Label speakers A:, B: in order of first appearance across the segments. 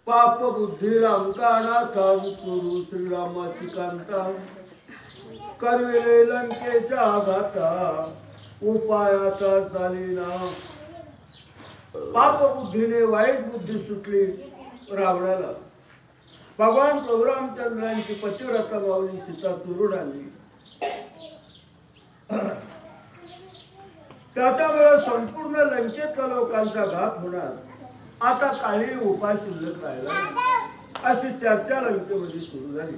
A: पाप बुद्धी रामकानाथा गुरु श्रीरामाची कांता करविले लंकेच्या आघाता उपायाचा चालीना। पाप बुद्धीने वाईट बुद्धी सुटली रावणाला। भगवान प्रभू रामचंद्रांची पतिव्रता माऊली सीता चुरून आणली। त्याच्यामुळे संपूर्ण लंकेतल्या लोकांचा घात होणार। आता काही उपाय शिल्लक राहिला नाही अशी चर्चा लंकेमध्ये सुरू झाली।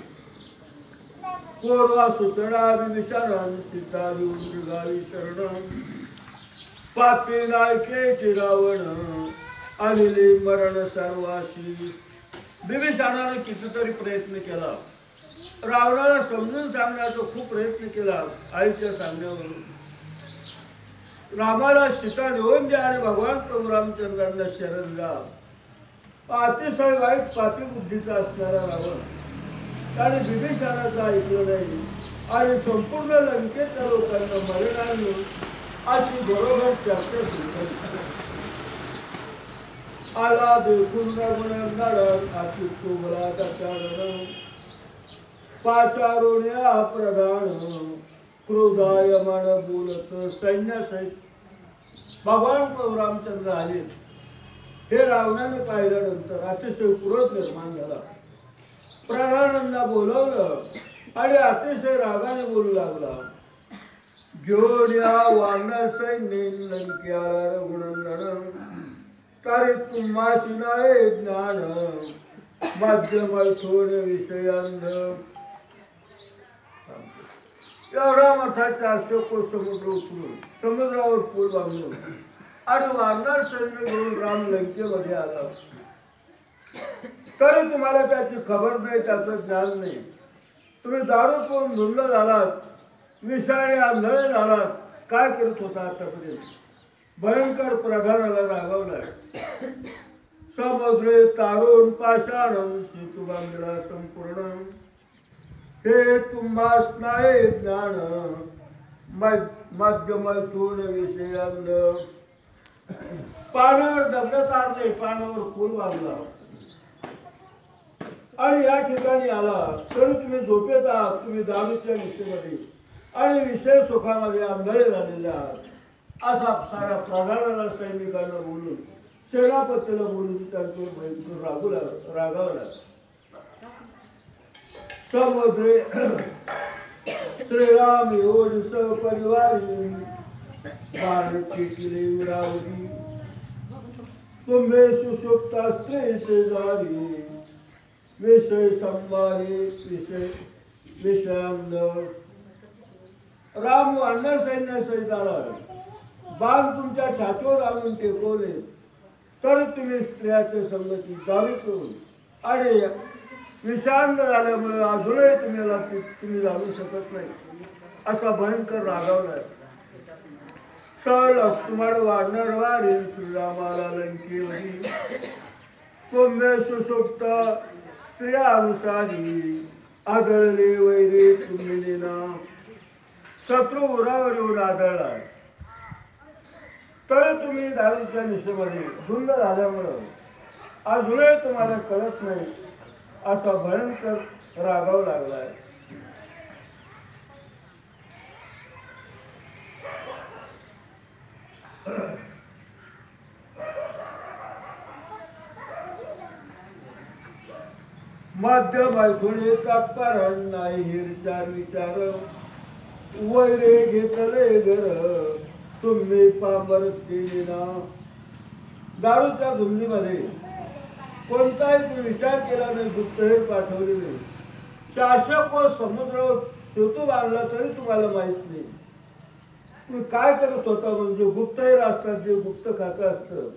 A: पूर्वा सूचना विभीषण सीता गावी शरण पापी नायके रावण आलेले मरण सर्वाशी। विभीषणाने कितीतरी प्रयत्न केला, रावणाला समजून सांगण्याचा खूप प्रयत्न केला। आईच्या सांगण्यावरून रामाला सीता नेऊन द्या आणि भगवान प्रभू रामचंद्रांना शरण जा। अतिशय वाईट पापी बुद्धीचा असणारा रावण त्याने विभीषणाचं ऐकलं नाही आणि संपूर्ण लंकेतल्या लोकांना मरण आणलं अशी बरोबर चर्चा सुरू झाली। आला देखून रघुनंदन अति शोभला दशरथ पाचारुण्या प्रधान क्रोधायमान बोलत सैन्यासहित भगवान प्रभू रामचंद्र आले। हे रावणाने पाहिल्यानंतर अतिशय क्रोध निर्माण झाला। प्रधानांना बोलवलं आणि अतिशय रागाने बोलू लागला। घेऊन या वानर सैन्य लंक्याला रघुनंदन तरी तुम्हाशी नाही ज्ञान मध्यमैथून विषयांध। एवढा मोठा 400 कोस समुद्र उचलून समुद्रावर पूल बांधून आणि वानर सैन्य घेऊन राम लंकेमध्ये आला तरी तुम्हाला त्याची खबर नाही, त्याचं ज्ञान नाही। तुम्ही दारू पिऊन धुंद झालात, विषाणे आंधळे झालात, काय करत होता आतापर्यंत? भयंकर प्रधानाला रागवलाय। समुद्रे तारून पाषाण सेतू बांधला संपूर्ण हे तुम्हास नाही ज्ञान मध्यमैथून विषयांध। पाण्यावर दगड तारले, पाण्यावर पूल बांधला आणि या ठिकाणी आला तरी तुम्ही झोपेत आहात, तुम्ही दारूच्या विषयामध्ये आणि विषय सुखामध्ये आंधळे झालेले आहात असा साऱ्या प्रधानाला सैनिकांना बोलून सेनापतीला बोलून त्यांच्यावर भयंकर रागावला। समुद्रे श्रीराम योज सपरिवारी भारतीले उरावरी तुम्हे सुषुप्ता स्त्री शेजारी विषय संवारी विषयांध। राम वानर सैन्यासहित आला, बाण तुमच्या छातीवर आणून टेकवले तर तुम्ही स्त्रियाचे संगती दारू पिऊन आणि विषांत झाल्यामुळे अजूनही तुम्ही जाणू शकत नाही असा भयंकर रागावलाय। स लक्ष्मण वानर वारी श्रीरामाला लंकेवरी तुम्ही सुषुप्त स्त्रिया अनुसारी आदळले वैरे तुम्ही लेना। शत्रू उरावर येऊन आदळला तरी तुम्ही दारूच्या निशेमध्ये धुंद झाल्यामुळं अजूनही तुम्हाला कळत नाही असा भयंकर रागाव लागलाय। मध्य मैथुनी तत्परण नाही हिरचार विचार वैरे घेतले घर तुम्ही पामरतीना। दारूच्या धुंदीमध्ये कोणताही तुम्ही विचार केला नाही, गुप्तहेर पाठवले नाही। 400 कोस समुद्र सेतू बांधला तरी तुम्हाला माहित नाही तुम्ही काय करत होता। म्हणजे गुप्तहेर असतात, जे गुप्त खातं असतं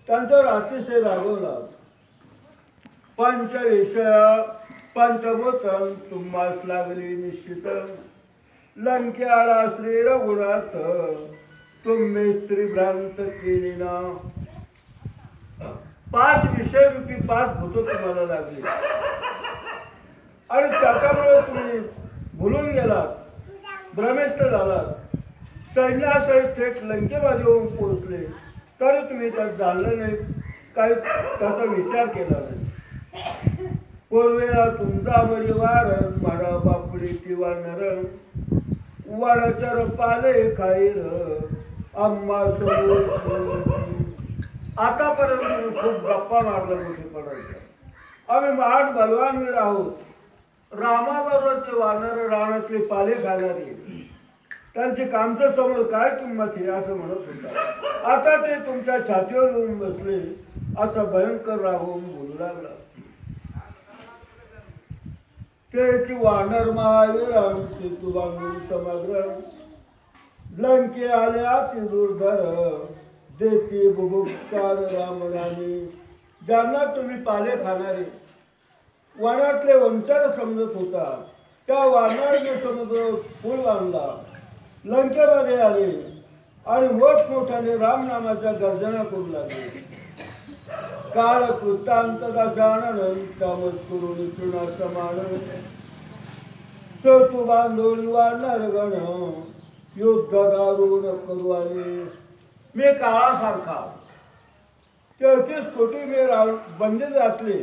A: त्यांच्यावर अतिशय रागवला। पंचविषय पंचभूतन तुम्हास लागली निश्चित लंक्याला श्री रघुनाथ तुम्ही स्त्री भ्रांत केली ना। 5 विषय रूपी 5 भूत तुम्हाला लागली आणि त्याच्यामुळे तुम्ही भुलून गेलात, भ्रमिष्ट झालात। सैन्यासहित थेट लंकेमध्ये येऊन पोहोचले तरी तुम्ही त्यात जाणलं नाही, काही त्याचा विचार केला नाही। पूर्वेला तुमचा बळी वारण माडा बापडी किंवा नरण वाडाचर पाले खाईल आम्हा समोर. आतापर्यंत तुम्ही खूप गप्पा मारल्या मोठेपणाच्या. आम्ही महान बलवानवीर आहोत. रामाबरोबरचे वानर रानातले पाले खाणारे त्यांची कामच्या समोर काय किंमत आहे असं म्हणत होता. आता ते तुमच्या छातीवर येऊन बसले असं भयंकर रागवून बोलू लागला. त्याची वानर महावीराम सेतू बांधून समग्र लंके आले अति दुर्धर देते बुभुकार राम रामी. ज्यांना तुम्ही पाले खाणारे वनातले वंचर समजत होता त्या वानराने समुद्र पूल बांधला, लंकेमध्ये आले आणि मोठमोठ्याने रामनामाच्या गर्जना करू लागले. काळ कृतांत दशानन मजकुरून तृणा समान सेतू बांधोळी वानर गण युद्ध दारुण करू आले. मी काळासारखा 33 कोटी मी बंदी घातले.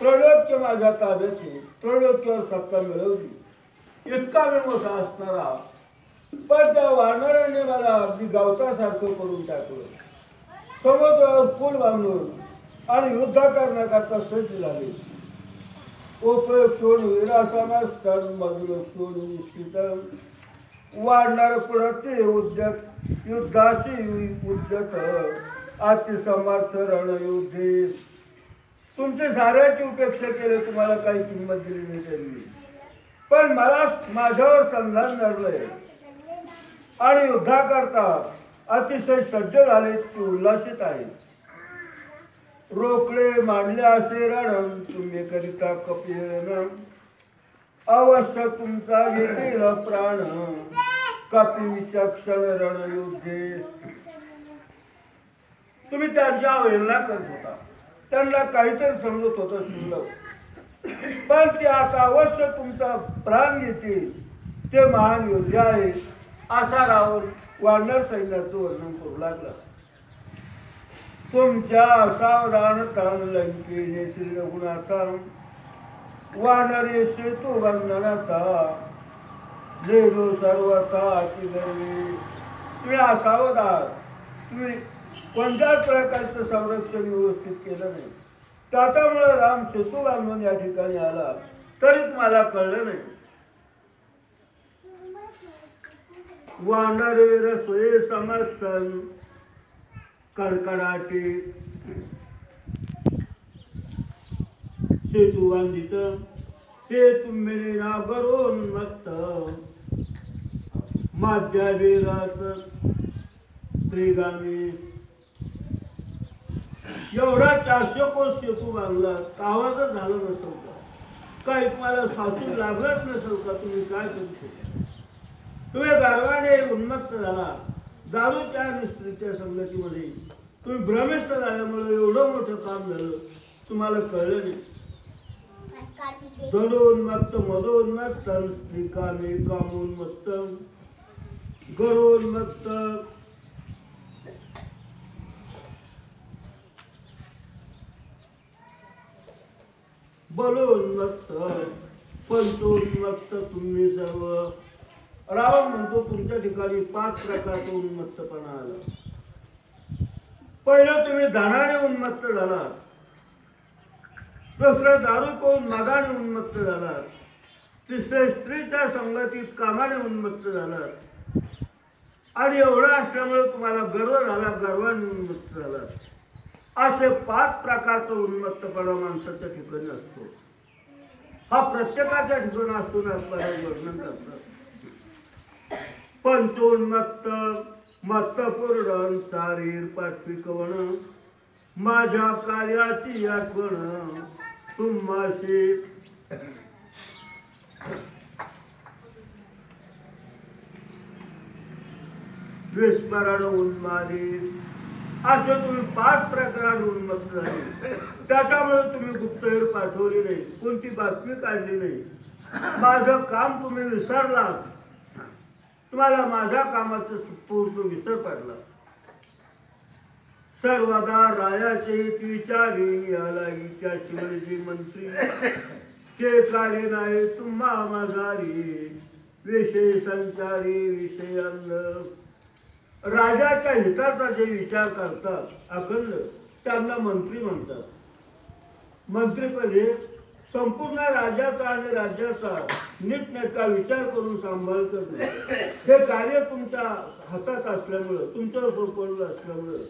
A: त्रैलोक्य माझ्या ताब्यात, त्रैलोक्यावर सत्ता मिळवली. इतका मी मोठा असणारा पण त्या वानराने मला अगदी गावतासारखं करून टाकलं. समुद्रावर पूल बांधून आणि युद्ध करण्याकरता सज्ज झाले. उपयोग सोडून विरासानास्तन मजलोक सोडून निश्चित वाढणार प्रति उद्यत युद्धाशी उद्यत अतिसमर्थ रणयुद्धे. तुमचे साऱ्याची उपेक्षा केली, तुम्हाला काही किंमत दिली नाही त्यांनी. पण मला माझ्यावर संधान धरलंय आणि युद्धाकरता अतिशय सज्ज झाले, ते उल्हासित आहे. रोकडे मांडले असे रण तुम्ही करिता कपिरण अवश्य तुमचा येतील प्राण कपीच्या क्षण रणयुद्धे. तुम्ही त्यांच्या अवहेलना करत होता, त्यांना काहीतरी समजत होतं शिल्लक. पण ते आता अवश्य तुमचा प्राण घेतील, ते महान योद्धे आहेत असा रावण वानर सैन्याचं वर्णन करू लागला. तुमच्या असावधान तान लंकेने श्री रघुनाथा वानरे सेतू बंधनाता लेलो सर्वता अतिगर्वी. तुम्ही असावधान, तुम्ही कोणत्याच प्रकारचं संरक्षण व्यवस्थित केलं नाही. त्याच्यामुळे राम सेतू बांधून या ठिकाणी आला तरी तुम्हाला कळलं नाही. वानरेर सोये समस्तन कडकडाटे सेतू बांधित ते तुम्ही नागरून मत्त माध्याविरात स्त्रीगामी. एवढा 400 कोस सेतू बांधला, आवाजच झालं नसेल का? काही तुम्हाला सासू लागलंच नसेल का? तुम्ही काय करतो? तुम्ही गर्वाने उन्मत्त झाला, दारूच्या आणि स्त्रीच्या संगतीमध्ये तुम्ही भ्रमिष्ट झाल्यामुळे एवढं मोठं काम झालं, तुम्हाला कळलं नाही. धनोन्मत्त मदोन्मत्त स्त्रीकामे कामोन्मत्त गरोन्मत्त बलोन्मत्त पंचोन्मत्त तुम्ही सर्व. रावण म्हणतो तुमच्या ठिकाणी 5 प्रकारचा उन्मत्तपणा आला. पहिलं तुम्ही धनाने उन्मत्त झालात, दुसरं दारू पिऊन मदाने उन्मत्त झालात, तिसरे स्त्रीच्या संगतीत कामाने उन्मत्त झालात आणि एवढं असल्यामुळे तुम्हाला गर्व झाला, गर्वाने उन्मत्त झालात. असे 5 प्रकारचा उन्मत्तपणा माणसाच्या ठिकाणी असतो. हा प्रत्येकाच्या ठिकाणी असतो ना, आपल्याला वर्णन करतात. पंचोन्मत्त मत्तपूर्ण चारीर पाठवी कवण माझ्या कार्याची आठवण तुम्हाशी. विस्मरण उन्मादी. असे तुम्ही 5 प्रकाराने उन्मत्त झाले. त्याच्यामुळे तुम्ही गुप्तहेर पाठवली नाही, कोणती बातमी काढली नाही. माझं काम तुम्ही विसरलात, तुम्हाला माझ्या कामाचा पूर्ण विसर पडला. सर्वदा रायाचे हित विचारी याला इच्या शिवजी मंत्री ते काले नाही तुम्हा माझारी विषय संचारी विषय अंध राजाच्या हिताचा जे विचार करतात अखंड त्यांना मंत्री म्हणतात। मंत्रीपदी संपूर्ण राजाचा आणि राज्याचा नीटनेटका विचार करून सांभाळ करणे हे कार्य तुमच्या हातात असल्यामुळं तुमच्यावर सोपवलं असल्यामुळं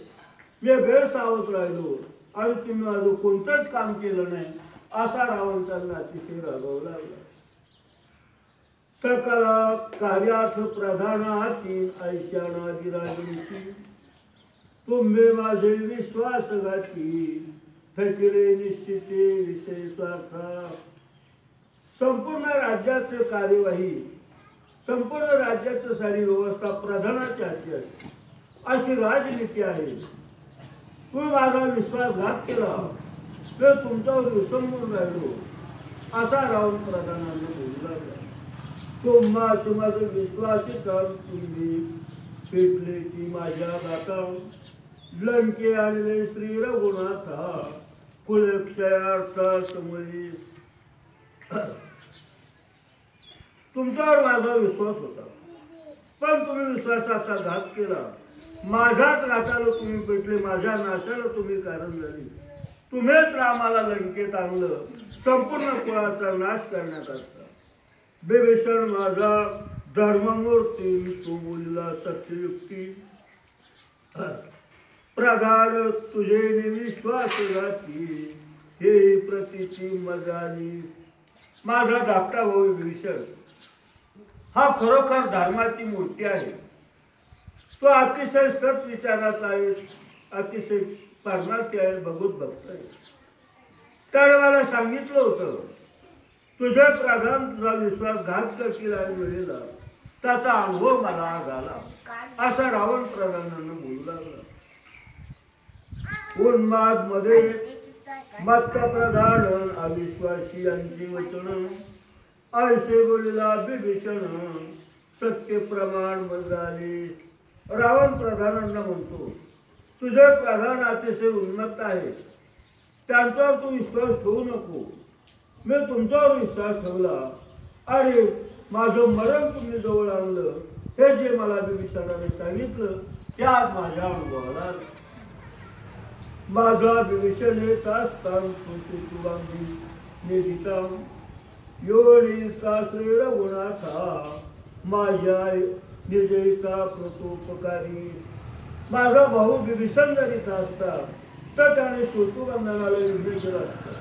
A: मी गैरसावध राहिलो आणि तुम्ही माझं कोणतंच काम केलं नाही असा रावण त्यांना अतिशय रागवला लागला। सकला कार्यार्थ प्रधानाती ऐशानादी राजनीती तुम्ही माझे विश्वासघाती थकले निश्चिते विषय स्वार्था संपूर्ण राज्याचे कार्यवाही संपूर्ण राज्याची सारी व्यवस्था प्रधानाच्या हाती असते अशी राजनीती आहे। तुम्ही माझा विश्वासघात केला तर तुमच्यावर विसंबून राहिलो असा रावण प्रधानाने बोलू लागला। तुम्हाशी माझं विश्वासी काम तुम्ही पेटले की माझ्या गाता लंके आणले श्री रघुनाथा कुलक्षयार्था समोरी तुमच्यावर माझा विश्वास होता पण तुम्ही विश्वासाचा घात केला। माझ्याच घाताला तुम्ही पेटले माझ्या नाशाला तुम्ही कारण झाली। तुम्हीच रामाला लंकेत आणलं संपूर्ण कुळाचा नाश करण्याकरता। बिभीषण माझा धर्ममूर्ती तू बोलला सत्ययुक्ती प्रगाढ तुझे विश्वासघाती हे प्रतीची मजाली। माझा धाकटा भाऊ विभीषण हा खरोखर धर्माची मूर्ती आहे। तो अतिशय सत विचाराचा आहे अतिशय परमार्थी आहे भगवत भक्त आहे। त्याने मला सांगितलं होतं तुझे प्रधान तुझा विश्वासघात करतील आणि वेळेला त्याचा अनुभव मला आज आला असा रावण प्रधानांना बोलू लागला। उन्माद मध्ये मत्त प्रधान अविश्वासी यांची वचन ऐसे बोलला बिभीषण सत्य प्रमाण झाले। रावण प्रधानांना म्हणतो तुझे प्रधान अतिशय उन्मत्त आहे त्यांच्यावर तू विश्वास ठेवू नको। मी तुमच्यावर विश्वास ठेवला आणि माझं मरण तुम्ही जवळ आणलं हे जे मला बिभीषणाने सांगितलं ते आज माझ्या अनुभवाला आलं। माझा विभीषण येत असताना तुबांगी निधिता योनिता श्री रघुनाथा माझ्या निजयिता प्रतोपकारी। माझा भाऊ विभीषण जर इथं असता तर त्याने सेतुबंधनाला युद्ध केलं असतं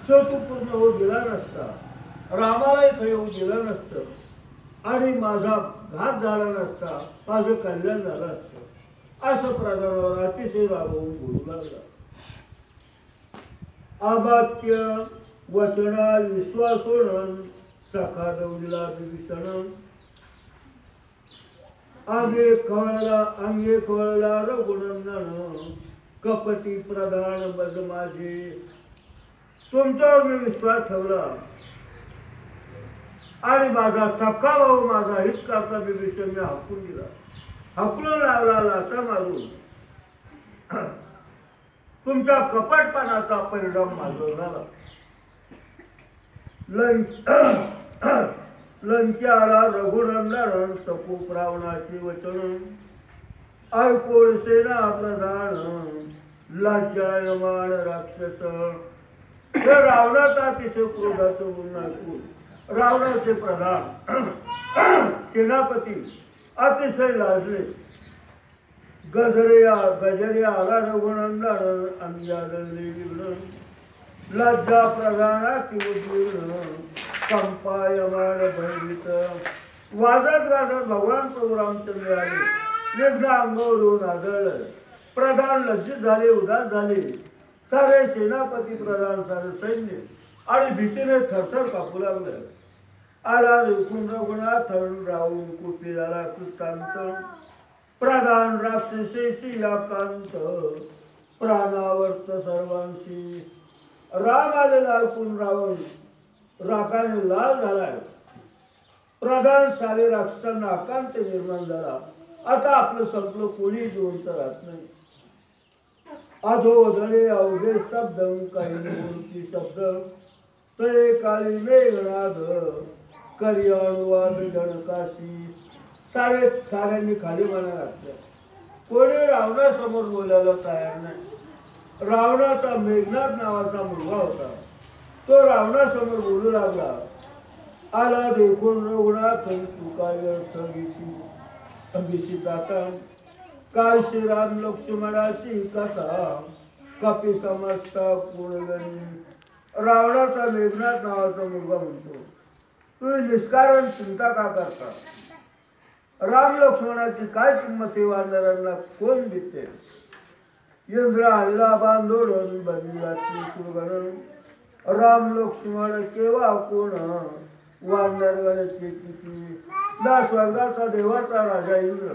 A: सेतू पूर्ण होऊ दिला नसता रामाला इथं येऊ दिलं नसतं आणि माझा घात झाला नसता माझं कल्याण झालं असतं असं प्रधानावर अतिशय रागवून बोलू लागला। अबाक्य वचना विश्वासोन सखा दौडला विभीषण अंगे कळला रघुनंदन कपटी प्रधान बज माझे। तुमच्यावर मी विश्वास ठेवला आणि माझा सखा भाऊ माझा हित करता विभीषण मी हाकून दिला हाकलून लावला लाथा मारून तुमच्या कपटपणाचा परिणाम माझ्यावर झाला। लंक्याला रघुनंदन सपूप रावणाचे वचन ऐकोड सेना प्रधान लाज्यायमान राक्षस। रावणाचा अतिशय क्रोधाचं बोलणं ऐकून रावणाचे प्रधान सेनापती अतिशय लाजले। गजरे आला रघुनंदन अंजादले विघ्न लज्जा प्रधाना किंवा कंपायमान भयभीत। वाजत गाजत भगवान प्रभू रामचंद्र आले विघ्न अंगावरून आदळलं। प्रधान लज्जित झाले उदास झाले सारे सेनापती प्रधान सारे सैन्य आणि भीतीने थरथर कापू लागले। आला रघुनाथ राहून कुपी झाला कृतांत प्रधान राक्षसेशी याकांत प्राणावर्त सर्वांशी। राम आलेला ऐकून रावण रागाने लाल झालाय। प्रधान सारे राक्षसांना आकांत निर्माण झाला आता आपलं संपलं कोणी जिवंत राहत नाही। अधोधळे अवघे स्तब्धम काही मूर्ती शब्द तळे काळी मेघनाद करी अनुवाद जनकाशी. साऱ्यांनी खाली म्हणा घातलं. कोणी रावणासमोर बोलायला तयार नाही. रावणाचा मेघनाद नावाचा मुलगा होता. तो रावणासमोर बोलू लागला. आला देखून रघुनाथ तुका व्यर्थ भिशी जाता काय श्रीराम लक्ष्मणाची कथा कपी समजता पूर्णगणी. रावणाचा मेघनाथ नावाचा मुलगा म्हणतो, तुम्ही निष्कारण चिंता का करता? राम लक्ष्मणाची काय किंमत आहे? वानरांना कोण देते? इंद्र आणला बांधोडून बंदिवाची सुरगण राम लक्ष्मण केव्हा कोण वानर गणचे किती. ना स्वर्गाचा देवाचा राजा इंद्र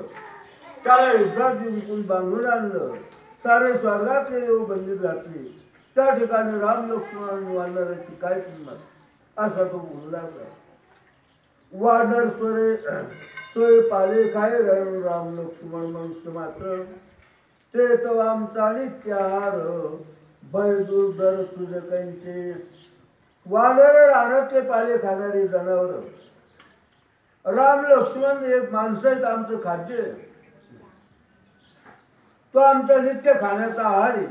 A: त्याला युद्धात जिंकून बांधून आणलं. सारे स्वर्गातले देव बंदित घातले. त्या ठिकाणी राम लक्ष्मण वानराची काय किंमत असा तो बोलू लागला. वानर सोय पाले काय रण राम लक्ष्मण मनुष्य मात्र ते तो आमचा नित्याहार भय दुर्धर तुझे कैंचे. वानर रानातले पाले खाणारी जनावर. राम लक्ष्मण एक माणसं आहेत, आमचं खाद्य. तो आमचा नित्य खाण्याचा आहार आहे.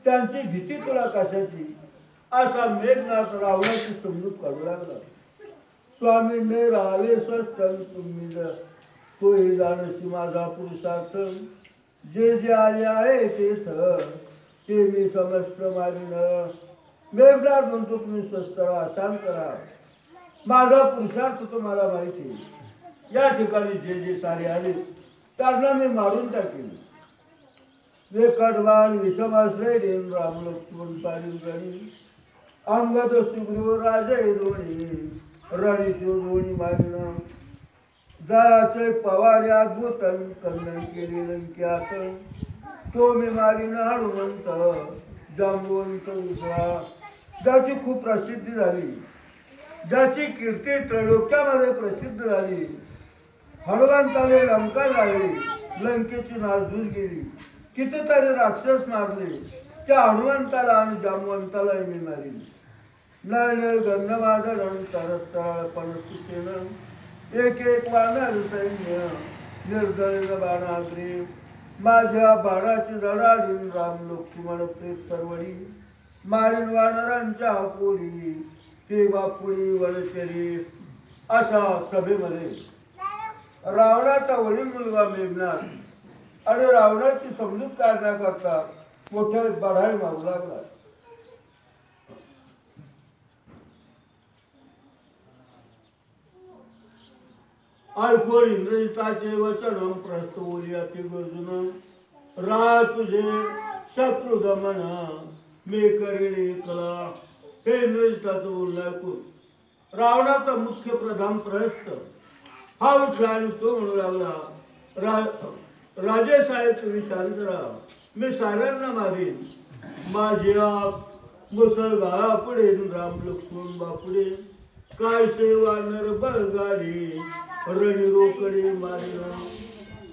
A: त्यांची भीती तुला कशाची असा मेघनाथ रावणाची समजूत काढू लागला. स्वामी ने राहावे स्वस्थ तुम्ही तोही जाणशी माझा पुरुषार्थ. जे जे आले आहे ते मी समस्त मारीन. मेघनाथ म्हणतो तुम्ही स्वस्थ राहा, शांत राहा. माझा पुरुषार्थ तुम्हाला माहिती. या ठिकाणी जे जे सारे आले त्यांना मी मारून टाकेन. वे कडवान विषमाश्रय देन राम लक्ष्मण पाडील गणी. अंगद सुग्रीव राजे दोणी रणी शिव दोणी मारिन. जाचे पवारे अद्भुत कन्नन केले लंक्यात. तो मी मारीन हनुमंत जांबवंत उसळा. ज्याची खूप प्रसिद्धी झाली, ज्याची कीर्ती त्रैलोक्यामध्ये प्रसिद्ध झाली. हनुमंताने लंका जाळली, लंकेची नासधूस गेली. कितीतरी राक्षस मारले. त्या हनुमंताला आणि जांबवंताला मी मारीन. नळ गंधमादरण तरस्तळ पणसेन एक एक वानर सैन्य निर्दळ बाणाग्रे. माझ्या बाणाची जडाडीन राम लक्ष्मण प्रेत परवडी. मारीन वानरांच्या पोळी ते बापुळी वनचरी. अशा सभेमध्ये रावणाचा वडील मुलगा मेघनाथ आणि रावणाची समजूत काढण्याकरता मोठ्या बढाई मागू लागला. ऐकून इंद्रजिताचे वचन प्रस्तोली अति गर्जुन. रा तुझे शत्रु दमन मी करेल कला. हे इंद्रजिताचं बोलणं ऐकून रावणाचा मुख्य प्रधान प्रहस्त हा उठला आणि तो म्हणू लागला, राजे साहेब तुम्ही शांत राहा. मी साऱ्यांना मारीन. माझे आप मुसळगाळा पुढे राम लक्ष्मण बापुडे. काय सेवानर बळगाडी रणी रोकडे मारिन.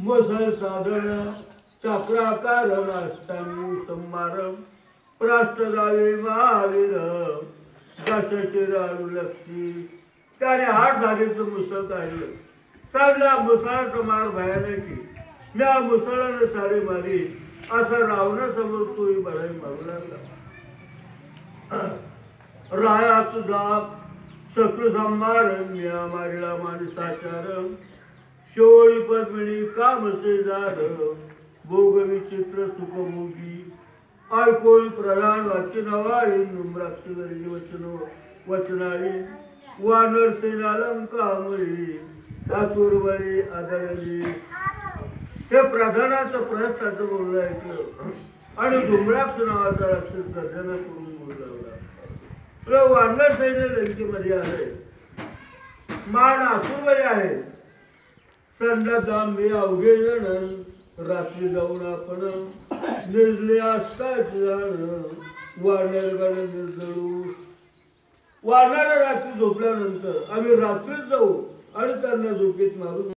A: मुसळ साधन चक्राकार अष्टांगी संमार. प्रास्त जावे महावीर दश शिराळू लक्षी. त्याने हात धारीचं मुसळ काढलं. सांगला मुसळाचा मार भयानकी. मी हा मुसळाने सारे मारी असा रावणासमोर तोही बढाई मागू लागला. राया तुझा शत्रु संहार म्या मारिला माणसाचार. शेवळी पद्मिनी काम शेजार भोग विचित्र सुखभोगी. ऐकोई प्रधान वाचन वाळी नुम्राक्षी गरजी वचनाळी. वानर सेना लंकामळी आतुरबळी आदळली. हे प्रधानाचं प्रहस्ताचं बोलणं ऐकलं आणि धुम्राक्ष नावाचा राक्षस गर्जना करून बोलू लागला. वानर सैन्य लंकेमध्ये आहे. मान आतुरबळी आहे. संडा दांबे अवघे जण रात्री जाऊन आपण निर्ले असताच जाण वानर गण निर्जळू. वानर रात्री झोपल्यानंतर आम्ही रात्रीच जाऊ आणि त्यांना झोपेत मारू.